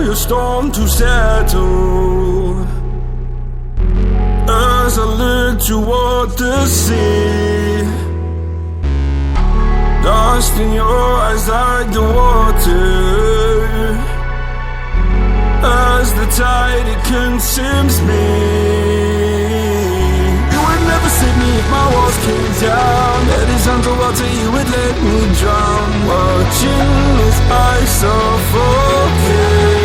your storm to settle. As I look toward the sea, dust in your eyes like the water. As the tide, it consumes me. You would never save me if my walls came down. Head is underwater, you would let me drown. Watching as I suffocate.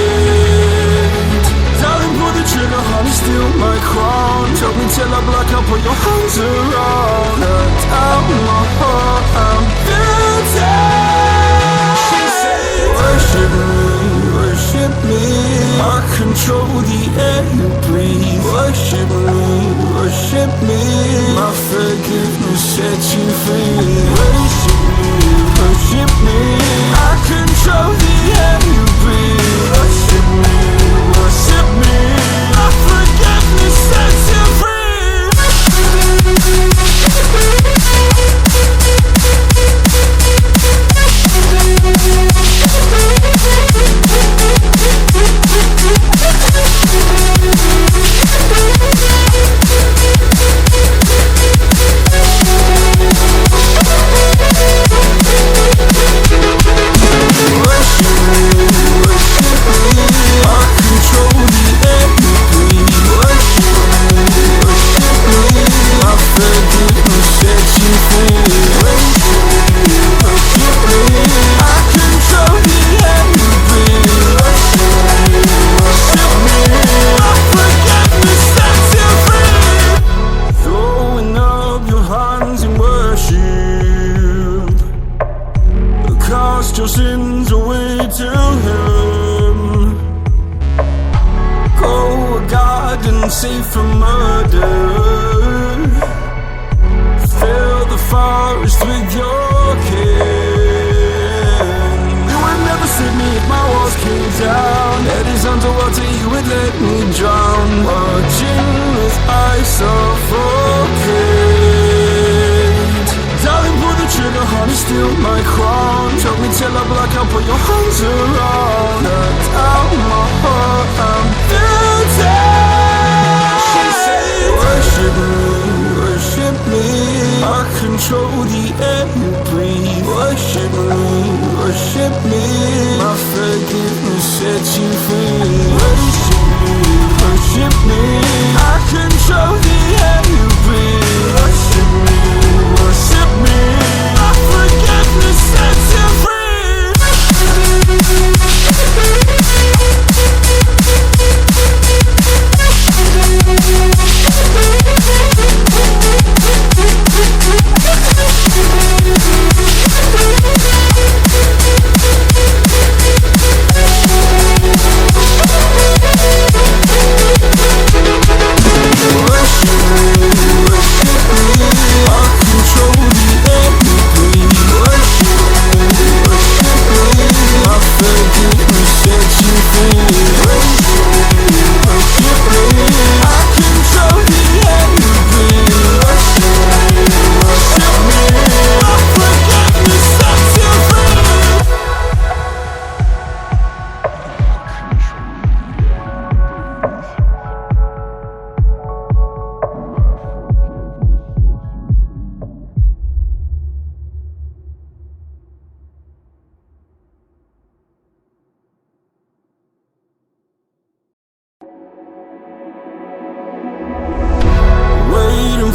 Darling, pull the trigger, honey, steal my crown. Choke me till I black out, put your hands around. Hurt out my heart, I'm guilty. She said, worship me, worship me. I control the air you breathe. Worship me, worship me. My forgiveness sets you free. Worship me, worship me. I control the air you breathe. Worship me, worship me. My forgiveness sets you free. Your sins away to Him. Go a garden safe from murder. Fill the forest with your kin. You would never save me if my walls came down. Head is underwater, you would let me drown. Watching as I suffocate. Darling, pull the trigger, honey, steal my crown. Choke me till I black out, put your hands around. Hurt out my heart, I'm guilty. She said, worship me, worship me. I control the air you breathe. Worship me, worship me. My forgiveness sets you free. Worship me, worship me. I control the air you breathe. Worship me, worship me. My forgiveness sets you free.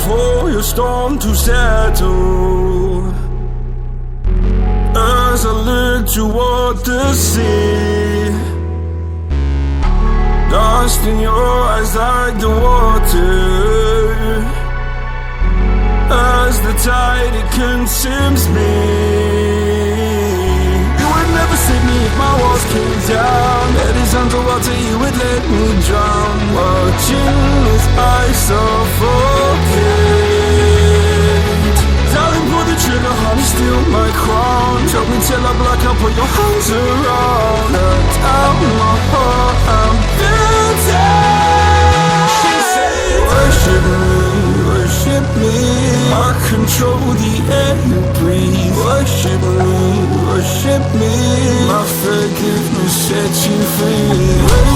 For your storm to settle. As I look toward the sea, dust in your eyes like the water. As the tide, it consumes me. You would never save me if my walls came down. Head is underwater, you would let me drown. Watching as I suffocate. Darling, pull the trigger, honey, steal my crown. Choke me till I black out, put your hands around. Hurt out my heart, I'm guilty. She said, worship me, worship me. I control the air you breathe. Worship me, worship me. My forgiveness set you free.